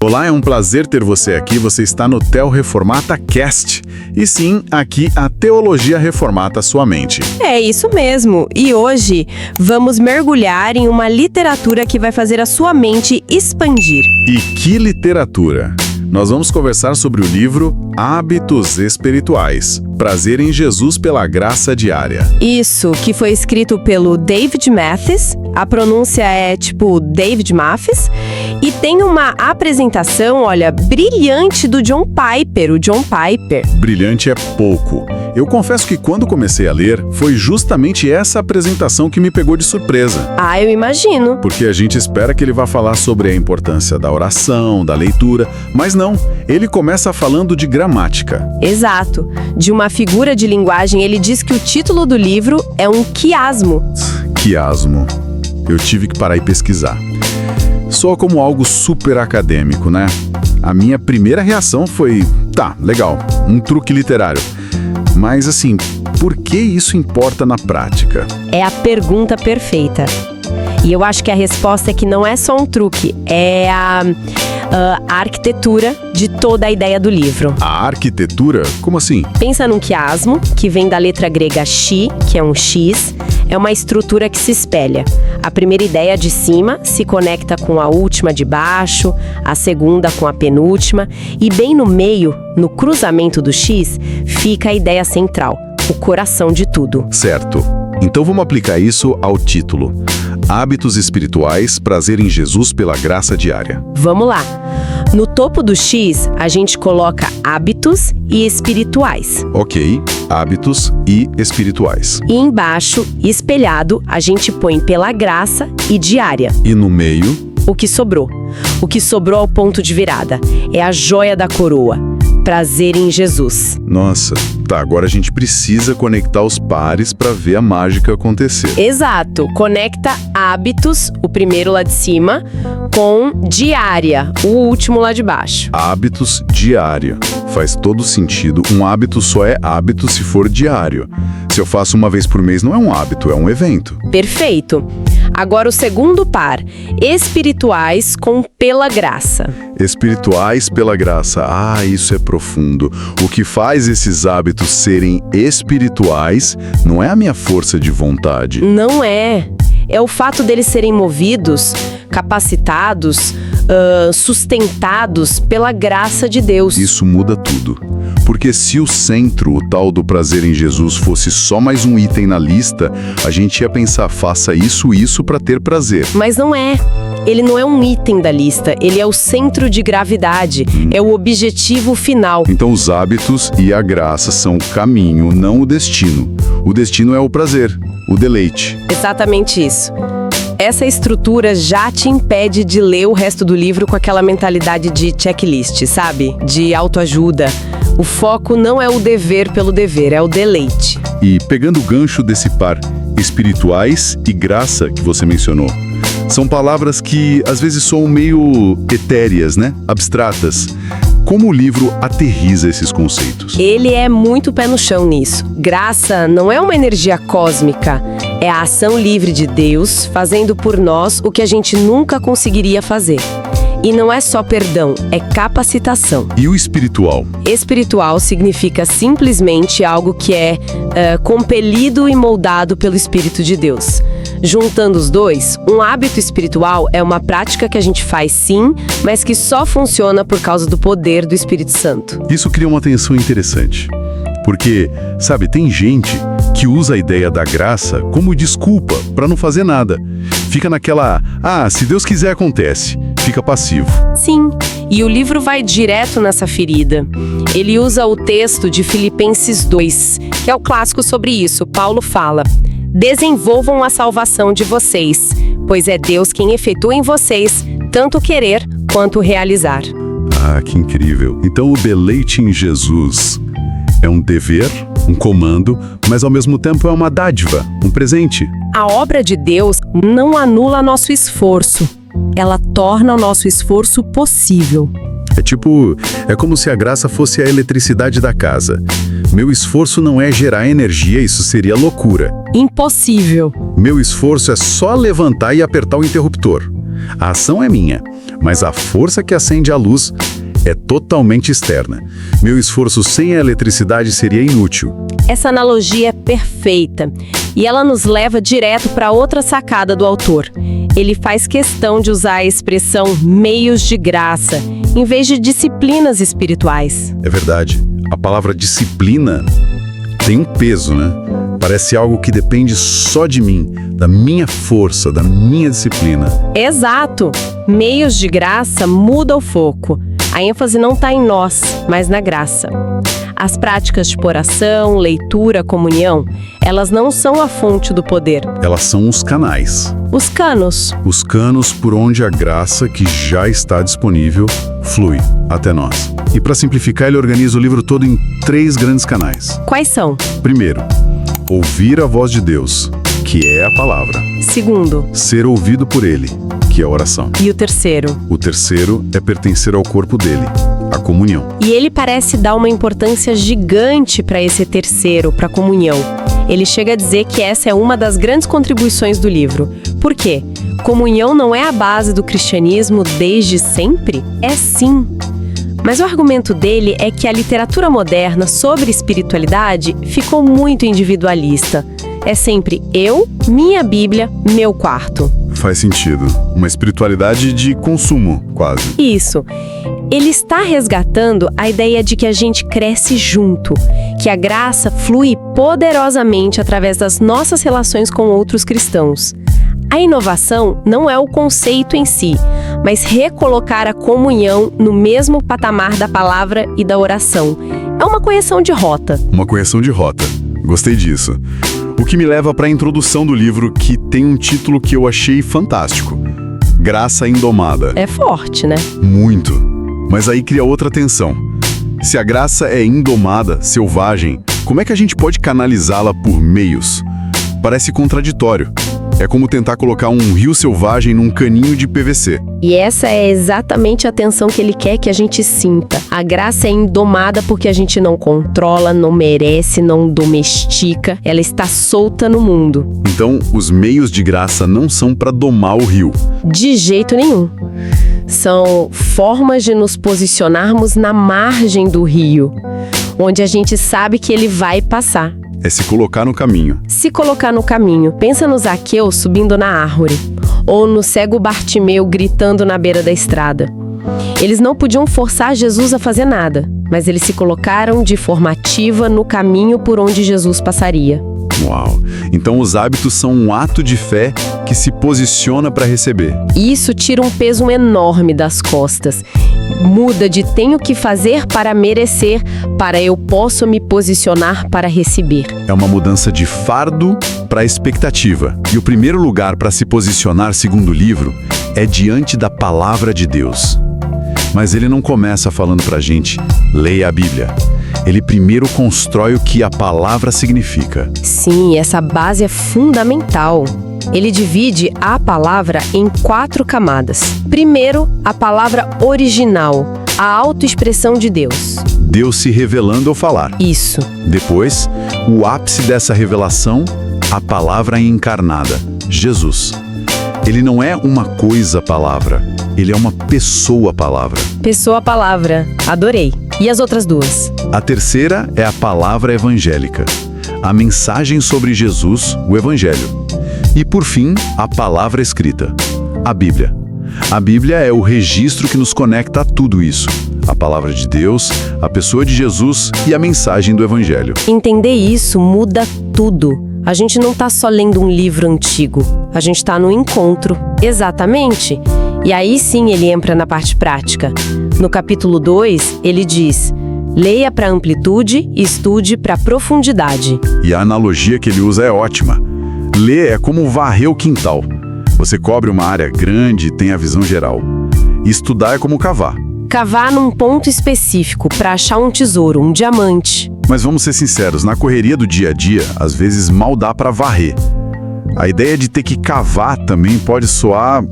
Olá, é um prazer ter você aqui. Você está no Theo Reformata Cast. E sim, aqui a teologia reformata sua mente. É isso mesmo. E hoje vamos mergulhar em uma literatura que vai fazer a sua mente expandir. E que literatura! Nós vamos conversar sobre o livro Hábitos Espirituais. Prazer em Jesus pela Graça Diária. Isso, que foi escrito pelo David Mathis. A pronúncia é tipo David Mathis. E tem uma apresentação, olha, brilhante do John Piper, o John Piper. Brilhante é pouco. Eu confesso que quando comecei a ler, foi justamente essa apresentação que me pegou de surpresa. Ah, eu imagino. Porque a gente espera que ele vá falar sobre a importância da oração, da leitura, mas não. Ele começa falando de gramática. Exato. De uma figura de linguagem, ele diz que o título do livro é um quiasmo. Quiasmo. Eu tive que parar e pesquisar. Soa como algo super acadêmico, né? A minha primeira reação foi, tá, legal, um truque literário. Mas assim, por que isso importa na prática? É a pergunta perfeita. E eu acho que a resposta é que não é só um truque, é a arquitetura de toda a ideia do livro. A arquitetura? Como assim? Pensa num quiasmo, que vem da letra grega chi, que é um X, é uma estrutura que se espelha. A primeira ideia de cima se conecta com a última de baixo, a segunda com a penúltima, e bem no meio, no cruzamento do X, fica a ideia central, o coração de tudo. Certo. Então vamos aplicar isso ao título. Hábitos Espirituais, Prazer em Jesus pela Graça Diária. Vamos lá. No topo do X, a gente coloca hábitos e espirituais. Ok, hábitos e espirituais. E embaixo, espelhado, a gente põe pela graça e diária. E no meio? O que sobrou. O que sobrou ao ponto de virada. É a joia da coroa. Prazer em Jesus. Nossa, tá, agora a gente precisa conectar os pares para ver a mágica acontecer. Exato, conecta hábitos, o primeiro lá de cima, com diária, o último lá de baixo. Hábitos diária. Faz todo sentido. Um hábito só é hábito se for diário. Se eu faço uma vez por mês, não é um hábito, é um evento. Perfeito. Agora o segundo par, espirituais com pela graça. Espirituais pela graça. Ah, isso é profundo. O que faz esses hábitos serem espirituais não é a minha força de vontade. Não é. É o fato deles serem movidos, capacitados, sustentados pela graça de Deus. Isso muda tudo. Porque se o centro, o tal do prazer em Jesus, fosse só mais um item na lista, a gente ia pensar, faça isso para ter prazer. Mas não é. Ele não é um item da lista, ele é o centro de gravidade, é o objetivo final. Então os hábitos e a graça são o caminho, não o destino. O destino é o prazer, o deleite. Exatamente isso. Essa estrutura já te impede de ler o resto do livro com aquela mentalidade de checklist, sabe? De autoajuda. O foco não é o dever pelo dever, é o deleite. E pegando o gancho desse par, espirituais e graça que você mencionou, são palavras que às vezes soam meio etéreas, né? Abstratas. Como o livro aterriza esses conceitos? Ele é muito pé no chão nisso. Graça não é uma energia cósmica, é a ação livre de Deus fazendo por nós o que a gente nunca conseguiria fazer. E não é só perdão, é capacitação. E o espiritual? Espiritual significa simplesmente algo que é compelido e moldado pelo Espírito de Deus. Juntando os dois, um hábito espiritual é uma prática que a gente faz sim, mas que só funciona por causa do poder do Espírito Santo. Isso cria uma tensão interessante. Porque, sabe, tem gente que usa a ideia da graça como desculpa para não fazer nada. Fica naquela, se Deus quiser acontece. Fica passivo. Sim, e o livro vai direto nessa ferida. Ele usa o texto de Filipenses 2, que é o clássico sobre isso. Paulo fala: desenvolvam a salvação de vocês, pois é Deus quem efetua em vocês tanto querer quanto realizar. Ah, que incrível. Então o deleite em Jesus é um dever, um comando, mas ao mesmo tempo é uma dádiva, um presente. A obra de Deus não anula nosso esforço. Ela torna o nosso esforço possível. É como se a graça fosse a eletricidade da casa. Meu esforço não é gerar energia, isso seria loucura. Impossível. Meu esforço é só levantar e apertar o interruptor. A ação é minha. mas a força que acende a luz é totalmente externa. Meu esforço sem a eletricidade seria inútil. Essa analogia é perfeita e ela nos leva direto para outra sacada do autor. Ele faz questão de usar a expressão meios de graça, em vez de disciplinas espirituais. É verdade. A palavra disciplina tem um peso, né? Parece algo que depende só de mim, da minha força, da minha disciplina. Exato! Meios de graça muda o foco. A ênfase não está em nós, mas na graça. As práticas de oração, leitura, comunhão, elas não são a fonte do poder. Elas são os canais. Os canos. Os canos por onde a graça que já está disponível flui até nós. E para simplificar, ele organiza o livro todo em 3 grandes canais. Quais são? Primeiro, ouvir a voz de Deus, que é a palavra. Segundo. Ser ouvido por Ele, que é a oração. E o terceiro? O terceiro é pertencer ao corpo dele, a comunhão. E ele parece dar uma importância gigante para esse terceiro, para a comunhão. Ele chega a dizer que essa é uma das grandes contribuições do livro. Por quê? Comunhão não é a base do cristianismo desde sempre? É sim. Mas o argumento dele é que a literatura moderna sobre espiritualidade ficou muito individualista. É sempre eu, minha Bíblia, meu quarto. Faz sentido. Uma espiritualidade de consumo, quase. Isso. Ele está resgatando a ideia de que a gente cresce junto, que a graça flui poderosamente através das nossas relações com outros cristãos. A inovação não é o conceito em si, mas recolocar a comunhão no mesmo patamar da palavra e da oração. É uma correção de rota. Uma correção de rota. Gostei disso. O que me leva para a introdução do livro, que tem um título que eu achei fantástico. Graça Indomada. É forte, né? Muito. Mas aí cria outra tensão. Se a graça é indomada, selvagem, como é que a gente pode canalizá-la por meios? Parece contraditório. É como tentar colocar um rio selvagem num caninho de PVC. E essa é exatamente a tensão que ele quer que a gente sinta. A graça é indomada porque a gente não controla, não merece, não domestica. Ela está solta no mundo. Então, os meios de graça não são para domar o rio. De jeito nenhum. São formas de nos posicionarmos na margem do rio, onde a gente sabe que ele vai passar. É se colocar no caminho. Se colocar no caminho. Pensa no Zaqueu subindo na árvore, ou no cego Bartimeu gritando na beira da estrada. Eles não podiam forçar Jesus a fazer nada, mas eles se colocaram de forma ativa no caminho por onde Jesus passaria. Uau! Então os hábitos são um ato de fé que se posiciona para receber. Isso tira um peso enorme das costas. Muda de tenho que fazer para merecer, para eu posso me posicionar para receber. É uma mudança de fardo para expectativa. E o primeiro lugar para se posicionar, segundo o livro, é diante da palavra de Deus. Mas ele não começa falando para a gente, leia a Bíblia. Ele primeiro constrói o que a palavra significa. Sim, essa base é fundamental. Ele divide a palavra em 4 camadas. Primeiro, a palavra original, a autoexpressão de Deus. Deus se revelando ao falar. Isso. Depois, o ápice dessa revelação, a palavra encarnada, Jesus. Ele não é uma coisa palavra, ele é uma pessoa palavra. Pessoa palavra, adorei. E as outras 2? A terceira é a palavra evangélica, a mensagem sobre Jesus, o Evangelho. E por fim, a palavra escrita, a Bíblia. A Bíblia é o registro que nos conecta a tudo isso. A palavra de Deus, a pessoa de Jesus e a mensagem do Evangelho. Entender isso muda tudo. A gente não está só lendo um livro antigo, a gente está no encontro. Exatamente. E aí sim ele entra na parte prática. No capítulo 2, ele diz: leia para amplitude e estude para profundidade. E a analogia que ele usa é ótima. Ler é como varrer o quintal. Você cobre uma área grande e tem a visão geral. E estudar é como cavar. Cavar num ponto específico para achar um tesouro, um diamante. Mas vamos ser sinceros, na correria do dia a dia, às vezes mal dá para varrer. A ideia de ter que cavar também pode soar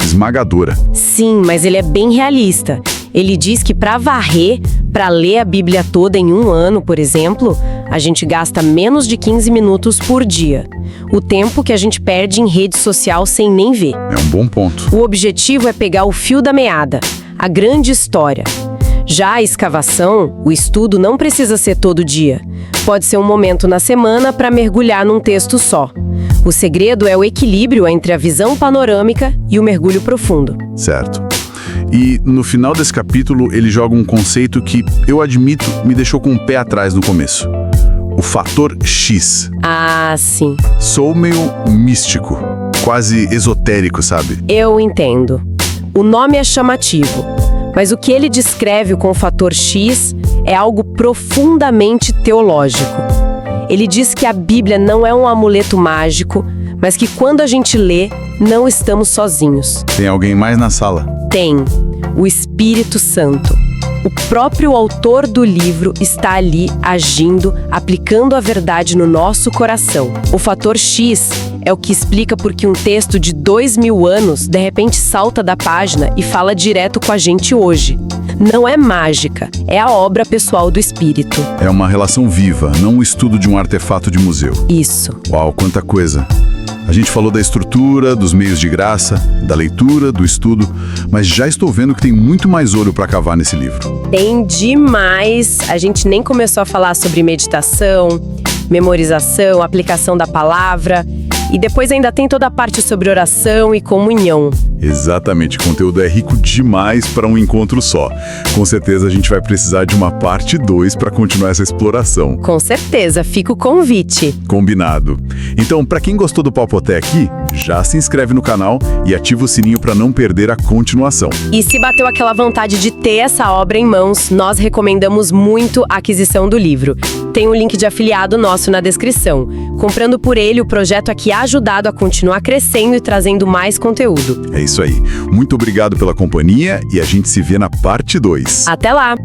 esmagadora. Sim, mas ele é bem realista. Ele diz que para varrer, para ler a Bíblia toda em 1 ano, por exemplo, A gente gasta menos de 15 minutos por dia. O tempo que a gente perde em rede social sem nem ver. É um bom ponto. O objetivo é pegar o fio da meada, a grande história. Já a escavação, o estudo não precisa ser todo dia. Pode ser um momento na semana para mergulhar num texto só. O segredo é o equilíbrio entre a visão panorâmica e o mergulho profundo. Certo. E no final desse capítulo ele joga um conceito que, eu admito, me deixou com o pé atrás no começo. O fator X. Ah, sim. Sou meio místico, quase esotérico, sabe? Eu entendo. O nome é chamativo, mas o que ele descreve com o fator X é algo profundamente teológico. Ele diz que a Bíblia não é um amuleto mágico, mas que quando a gente lê, não estamos sozinhos. Tem alguém mais na sala? Tem o Espírito Santo. O próprio autor do livro está ali agindo, aplicando a verdade no nosso coração. O fator X é o que explica por que um texto de 2000 anos de repente salta da página e fala direto com a gente hoje. Não é mágica, é a obra pessoal do Espírito. É uma relação viva, não um estudo de um artefato de museu. Isso. Uau, quanta coisa! A gente falou da estrutura, dos meios de graça, da leitura, do estudo, mas já estou vendo que tem muito mais ouro para cavar nesse livro. Tem demais. A gente nem começou a falar sobre meditação, memorização, aplicação da palavra. E depois ainda tem toda a parte sobre oração e comunhão. Exatamente, o conteúdo é rico demais para um encontro só. Com certeza a gente vai precisar de uma parte 2 para continuar essa exploração. Com certeza, fica o convite. Combinado. Então, para quem gostou do Papo até aqui, já se inscreve no canal e ativa o sininho para não perder a continuação. E se bateu aquela vontade de ter essa obra em mãos, nós recomendamos muito a aquisição do livro. Tem um link de afiliado nosso na descrição. Comprando por ele, o projeto aqui é ajudado a continuar crescendo e trazendo mais conteúdo. É isso aí. Muito obrigado pela companhia e a gente se vê na parte 2. Até lá!